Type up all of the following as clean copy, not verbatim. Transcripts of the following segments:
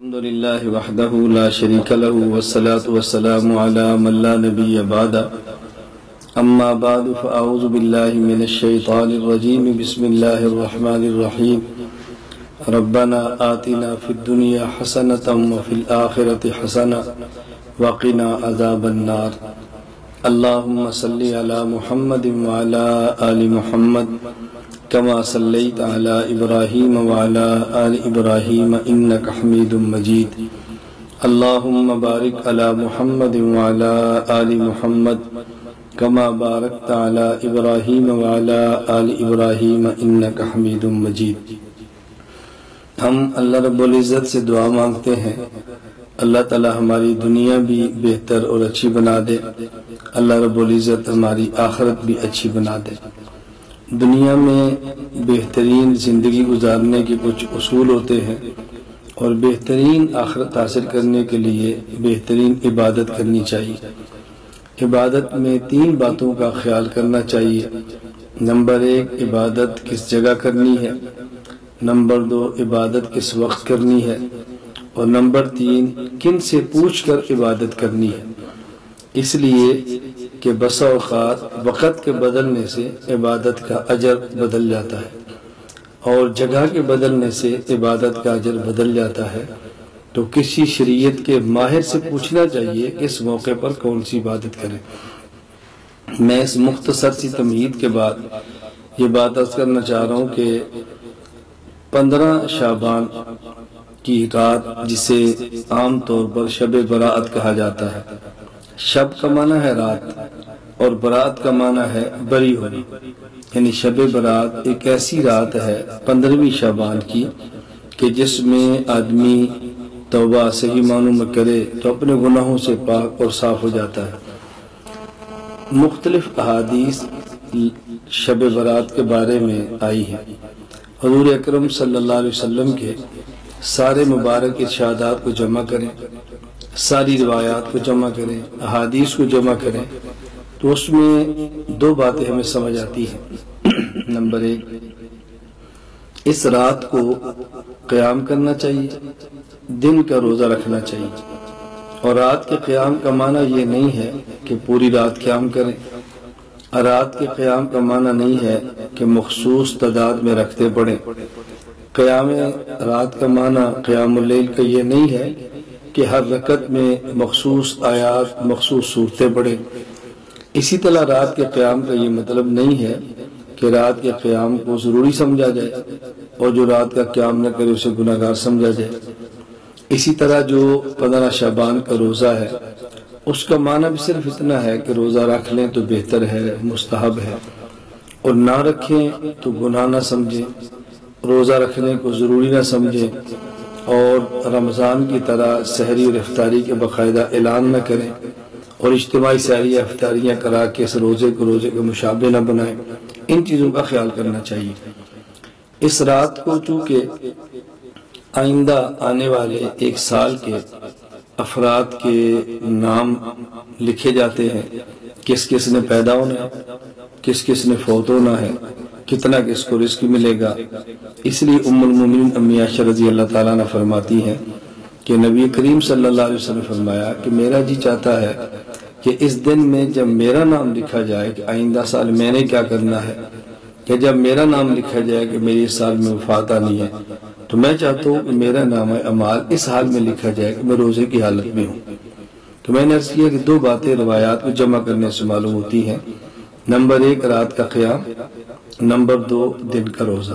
الحمد لله وحده لا شريك له والصلاة والسلام على من لا نبي بعد أما بعد فأعوذ بالله من الشيطان الرجيم بسم الله الرحمن الرحيم ربنا آتنا في الدنيا حسنة وفي الآخرة حسنة وقنا عذاب النار اللهم صل على محمد وعلى آل محمد كما صليت على إبراهيم وعلى آل إبراهيم إنك حميد مجيد اللهم بارك على محمد وعلى آل محمد كما باركت على إبراهيم وعلى آل إبراهيم إنك حميد مجيد۔ ہم اللہ رب العزت سے دعا مانگتے ہیں اللہ تعالی ہماری دنیا بھی بہتر اور اچھی بنا دے، اللہ رب العزت ہماری آخرت بھی اچھی بنا دے۔ دنیا میں بہترین زندگی گزارنے کے کچھ اصول ہوتے ہیں اور بہترین آخرت حاصل کرنے کے لیے بہترین عبادت کرنی چاہیے۔ عبادت میں 3 باتوں کا خیال کرنا چاہیے۔ نمبر 1 عبادت کس جگہ کرنی ہے، نمبر 2 عبادت کس وقت کرنی ہے، اور نمبر 3 کن سے پوچھ کر عبادت کرنی ہے۔ اس لیے کہ بسا اوقات وقت کے بدلنے سے عبادت کا اجر بدل جاتا ہے اور جگہ کے بدلنے سے عبادت کا اجر بدل جاتا ہے، تو کسی شریعت کے ماہر سے پوچھنا چاہیے کہ اس موقع پر کون سی عبادت کریں۔ میں اس مختصر سی تمہید کے بعد یہ بات عرض کرنا چاہ رہا ہوں کہ 15 شعبان کی رات جسے عام طور پر شب برات کہا جاتا ہے، شب کا معنی ہے رات اور برات کا معنی ہے بری ہونا، یعنی شب برات ایک ایسی رات ہے 15ویں شعبان کی کہ جس میں آدمی توبہ صحیح معنوں میں کرے تو اپنے گناہوں سے پاک اور صاف ہو جاتا ہے۔ مختلف احادیث شب برات کے بارے میں آئی ہیں۔ حضور اکرم صلی اللہ علیہ وسلم کے سارے مبارک ارشادات کو جمع کریں، ساری روایات کو جمع کریں، احادیث کو جمع کریں تو اس میں 2 باتیں ہمیں سمجھ آتی ہیں۔ نمبر 1 اس رات کو قیام کرنا چاہیے، دن کا روزہ رکھنا چاہیے، اور رات کے قیام کا معنی یہ نہیں ہے کہ پوری رات قیام کریں، رات کے قیام کا معنی نہیں ہے کہ مخصوص تعداد میں رکھتے پڑھیں، قیام رات کا معنی قیام اللیل کا یہ نہیں ہے کہ ہر رکعت میں مخصوص آیات مخصوص صورتیں پڑھیں۔ اسی طرح رات کے قیام کا یہ مطلب نہیں ہے کہ رات کے قیام کو ضروری سمجھا جائے اور جو رات کا قیام نہ کرے اسے گناہگار سمجھا جائے۔ اسی طرح جو 15 شعبان کا روزہ ہے اس کا معنی بھی صرف اتنا ہے کہ روزہ رکھ لیں تو بہتر ہے، مستحب ہے، اور نہ رکھیں تو گناہ نہ سمجھیں، روزہ رکھنے کو ضروری نہ سمجھیں، اور رمضان کی طرح سحری اور افطاری کے باقاعدہ اعلان نہ کریں اور اجتماعی سحری یا افطاریاں کرا کے اس روزے کو روزے کے مشابہ نہ بنائیں۔ ان چیزوں کا خیال کرنا چاہیے۔ اس رات کو چونکہ آئندہ آنے والے 1 سال کے افراد کے نام لکھے جاتے ہیں، کس کس نے پیدا ہونا ہے، کس کس نے فوت ہونا ہے، کتنا کس کو رزق ملے گا، اس لیے ام المومنین امی عائشہ رضی اللہ تعالیٰ عنہ فرماتی ہیں کہ نبی کریم صلی اللہ علیہ وسلم نے فرمایا کہ میرا جی چاہتا ہے کہ اس دن میں جب میرا نام لکھا جائے کہ آئندہ سال میں نے کیا کرنا ہے، کہ جب میرا نام لکھا جائے کہ میری اس سال میں وفات آنی ہے، تو میں چاہتا ہوں کہ میرا نام اعمال اس حال میں لکھا جائے کہ میں روزے کی حالت میں ہوں۔ تو میں نے عرض کیا کہ 2 باتیں روایات کو جمع کرنے سے معلوم ہوتی ہیں۔ نمبر 1 رات کا قیام، نمبر 2 دن کا روزہ۔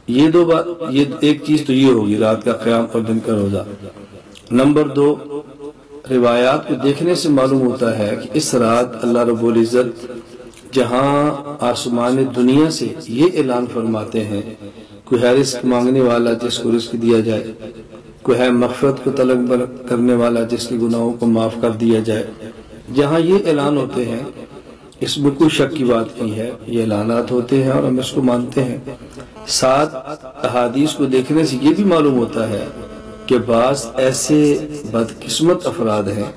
یہ 2 بات، یہ ایک چیز تو یہ ہوگی رات کا قیام اور دن کا روزہ۔ نمبر 2 روایات کو دیکھنے سے معلوم ہوتا ہے کہ اس رات اللہ رب العزت جہاں آسمان دنیا سے یہ اعلان فرماتے ہیں کوئی ہے رزق مانگنے والا جس کو رزق دیا جائے، کوئی ہے مغفرت کو طلب کرنے والا جس کے گناہوں کو معاف کر دیا جائے، جہاں یہ اعلان ہوتے ہیں اس میں کوئی شک کی بات نہیں ہے، یہ اعلانات ہوتے ہیں اور ہم اس کو مانتے ہیں۔ ساتھ احادیث کو دیکھنے سے یہ بھی معلوم ہوتا ہے کہ بعض ایسے بدقسمت افراد ہیں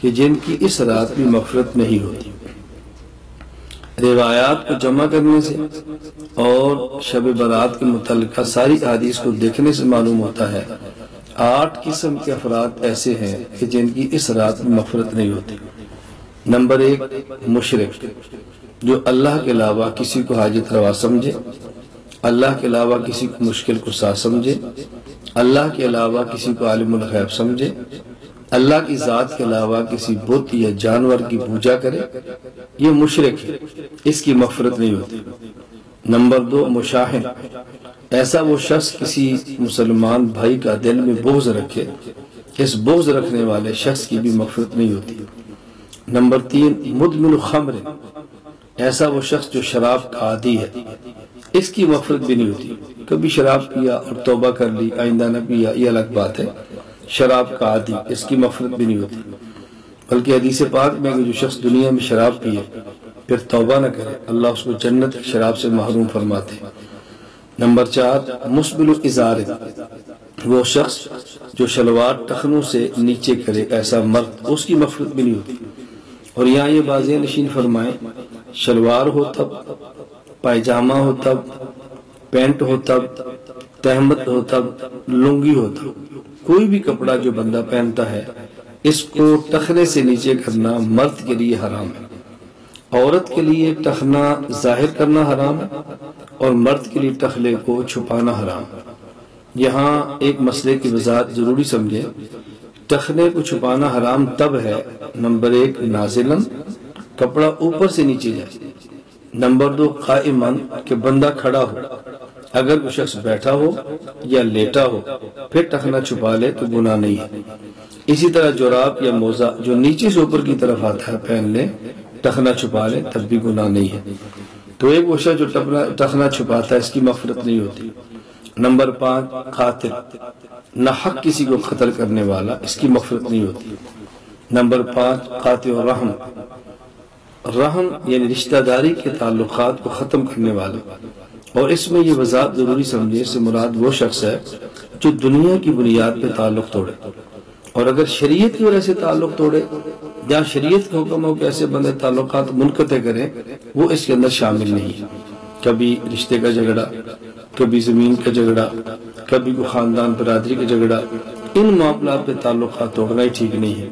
کہ جن کی اس رات بھی مغفرت نہیں ہوتی۔ روایات کو جمع کرنے سے اور شب برات کے متعلقہ ساری احادیث کو دیکھنے سے معلوم ہوتا ہے 8 قسم کے افراد ایسے ہیں کہ جن کی اس رات میں مغفرت نہیں ہوتی۔ نمبر 1، مشرک، جو اللہ کے علاوہ کسی کو حاجت روا سمجھے، اللہ کے علاوہ کسی کو مشکل کشا سمجھے، اللہ کے علاوہ کسی کو عالم الغیب سمجھے، اللہ کی ذات کے علاوہ کسی بت یا جانور کی پوجا کرے، یہ مشرک ہے، اس کی مغفرت نہیں ہوتی۔ نمبر 2، مشاہن، ایسا وہ شخص کسی مسلمان بھائی کا دل میں بغض رکھے، اس بغض رکھنے والے شخص کی بھی مغفرت نہیں ہوتی۔ نمبر 3، مدمن خمر، ایسا وہ شخص جو شراب کا عادی ہے، اس کی مغفرت بھی نہیں ہوتی۔ کبھی شراب پیا اور توبہ کر لی، آئندہ نہ پیا، یہ الگ بات ہے۔ شراب کا عادی، اس کی مغفرت بھی نہیں ہوتی۔ بلکہ حدیث پاک میں کہ جو شخص دنیا میں شراب پیے پھر توبہ نہ کرے، اللہ اس کو جنت کی شراب سے محروم فرماتے ہیں۔ نمبر 4، مسبل ازار، وہ شخص جو شلوار ٹخنوں سے نیچے کرے، ایسا مرد، اس کی مغفرت بھی نہیں ہوتی۔ اور یہاں یہ واضح نشین فرمائیں، شلوار ہو تب، پائجامہ ہو تب، پینٹ ہو تب، تہمت ہو تب، لنگی ہو تب، کوئی بھی کپڑا جو بندہ پہنتا ہے اس کو ٹخنے سے نیچے کرنا مرد کے لیے حرام ہے۔ عورت کے لیے ٹخنا ظاہر کرنا حرام ہے اور مرد کے لیے ٹخلے کو چھپانا حرام ہے۔ یہاں ایک مسئلے کی وضاحت ضروری سمجھے، ٹخنے کو چھپانا حرام تب ہے، نمبر 1، نازلن، کپڑا اوپر سے نیچے جائے۔ نمبر 2، قائمن، کہ بندہ کھڑا ہو، اگر کوئی شخص بیٹھا ہو یا لیٹا ہو پھر ٹخنا چھپا لے تو گناہ نہیں ہے۔ اسی طرح جراب یا موزہ جو نیچے سے اوپر کی طرف آتا ہے پہن لے، ٹخنا چھپا لے تب بھی گناہ نہیں ہے۔ تو ایک وہ شخص جو ٹخنا چھپاتا ہے اس کی مغفرت نہیں ہوتی۔ نمبر 5، قاتل، نہ حق کسی کو قتل کرنے والا، اس کی مغفرت نہیں ہوتی۔ نمبر 5، قاطع الرحم، رحم یعنی رشتہ داری کے تعلقات کو ختم کرنے والا۔ اور اس میں یہ وضاحت ضروری سمجھے، اس سے مراد وہ شخص ہے جو دنیا کی بنیاد پہ تعلق توڑے، اور اگر شریعت کی وجہ سے تعلق توڑے یا شریعت کے حکم ہو کہ ایسے بندے تعلقات منقطع کریں، وہ اس کے اندر شامل نہیں ہے۔ کبھی رشتے کا جھگڑا، کبھی زمین کا جھگڑا، کبھی کوئی خاندان برادری کا جھگڑا، ان معاملات پہ تعلقات توڑنا ہی ٹھیک نہیں ہے۔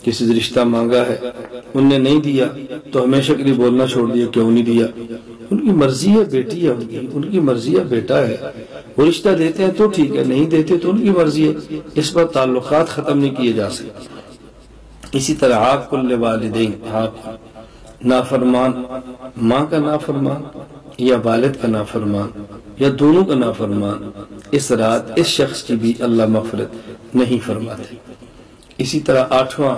کسی سے رشتہ مانگا ہے، ان نے نہیں دیا تو ہمیشہ کے لیے بولنا چھوڑ دیا، کیوں نہیں دیا؟ ان کی مرضی ہے، بیٹی ہے ان کی مرضی ہے، بیٹا ہے، وہ رشتہ دیتے ہیں تو ٹھیک ہے، نہیں دیتے تو ان کی مرضی ہے، اس پر تعلقات ختم نہیں کیے جا سکتے۔ اسی طرح عاق الوالدین، نافرمان، ماں کا نافرمان یا والد کا نافرمان یا دونوں کا نافرمان، اس رات اس شخص کی بھی اللہ مغفرت نہیں فرماتے۔ اسی طرح 8واں،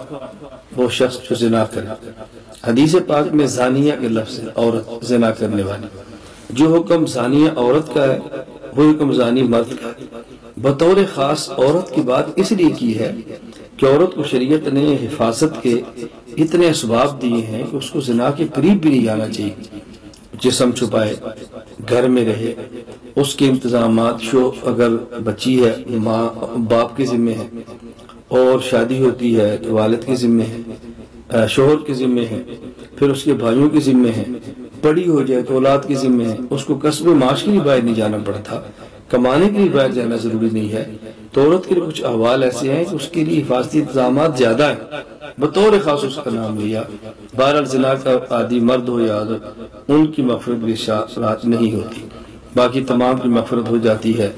وہ شخص جو زنا کرے۔ حدیث پاک میں زانیہ کے لفظ ہے، عورت، زنا کرنے والی۔ جو حکم زانیہ عورت کا ہے وہ حکم زانی مرد کا ہے۔ بطور خاص عورت کی بات اس لیے کی ہے کہ عورت کو شریعت نے حفاظت کے اتنے اسباب دیے ہیں کہ اس کو زنا کے قریب بھی نہیں جانا چاہیے۔ جسم چھپائے، گھر میں رہے، اس کے انتظامات، اگر بچی ہے ماں باپ کے ذمہ ہے، اور شادی ہوتی ہے تو والد کے ذمہ ہے، شوہر کے ذمہ ہے، پھر اس کے بھائیوں کے ذمہ ہے، بڑی ہو جائے تو اولاد کے ذمہ ہے، اس کو کسب معاش کے لیے باہر نہیں جانا پڑتا، کمانے کے لیے باہر جانا ضروری نہیں ہے، تو عورت کے لیے کچھ احوال ایسے ہیں کہ اس کے لیے حفاظتی انتظامات زیادہ ہیں، بطور خاص اس کا نام لیا۔ بہرحال زنا کا عادی مرد ہو یا عورت، ان کی مغفرت بھی رات نہیں ہوتی، باقی تمام کی مغفرت ہو جاتی ہے۔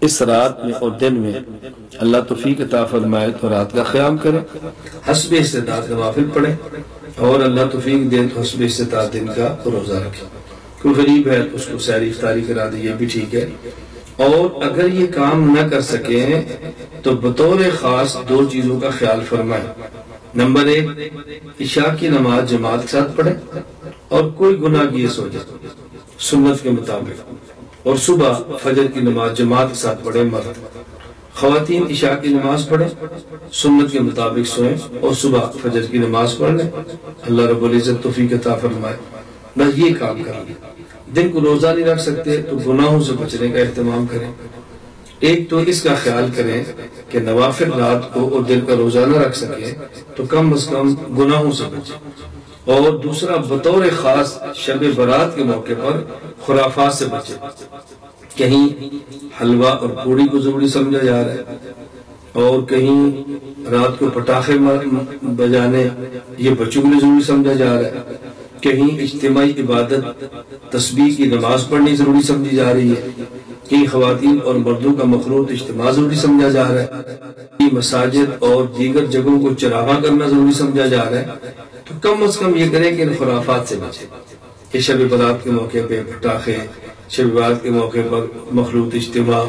اس رات میں اور دن میں اللہ توفیق عطا فرمائے تو رات کا قیام کرے، حسب استطاعت نوافل پڑھے، اور اللہ توفیق دے تو حسب استطاعت دن کا روزہ رکھے۔ کوئی غریب ہے تو اس کو سحری افطاری کرا دے، یہ بھی ٹھیک ہے۔ اور اگر یہ کام نہ کر سکیں تو بطور خاص 2 چیزوں کا خیال فرمائے۔ نمبر 1، عشاء کی نماز جماعت کے ساتھ پڑھے اور کوئی گناہ گیس ہو جائے سنت کے مطابق، اور صبح فجر کی نماز جماعت کے ساتھ پڑھے مرد۔ خواتین عشاء کی نماز پڑھیں، سنت کے مطابق سوئیں اور صبح فجر کی نماز پڑھ لیں، اللہ رب العزت توفیق عطا فرمائے۔ بس یہ کام کریں۔ دن کو روزہ نہیں رکھ سکتے تو گناہوں سے بچنے کا اہتمام کریں۔ ایک تو اس کا خیال کریں کہ نوافل رات کو اور دن کا روزہ نہ رکھ سکیں تو کم از کم گناہوں سے بچیں، اور دوسرا بطور خاص شب برات کے موقع پر خرافات سے بچیں۔ کہیں حلوہ اور پوڑی کو ضروری سمجھا جا رہا ہے، اور کہیں رات کو پٹاخے بجانے یہ بچوں کے لیے ضروری سمجھا جا رہا ہے، کہیں اجتماعی عبادت تسبیح کی نماز پڑھنی ضروری سمجھی جا رہی ہے، کہیں خواتین اور مردوں کا مخلوط اجتماع ضروری سمجھا جا رہا ہے، کہیں مساجد اور دیگر جگہوں کو چراغاں کرنا ضروری سمجھا جا رہا ہے۔ تو کم از کم یہ کریں کہ ان خرافات سے بچیں کہ شب برات کے موقع پہ پٹاخے، شب برات کے موقع پر مخلوط اجتماع،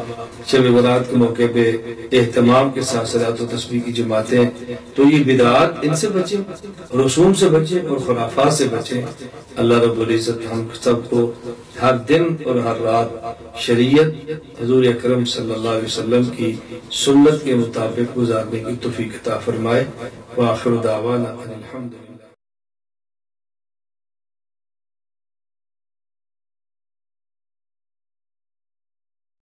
شب برات کے موقع پہ اہتمام کے ساتھ صلاۃ و تسبیح کی جماعتیں، تو یہ بدعات ان سے بچیں، رسوم سے بچیں اور خرافات سے بچیں۔ اللہ رب العزت ہم سب کو ہر دن اور ہر رات شریعت حضور اکرم صلی اللہ علیہ وسلم کی سنت کے مطابق گزارنے کی توفیق عطا فرمائے۔ وآخر دعوانا الحمدللہ۔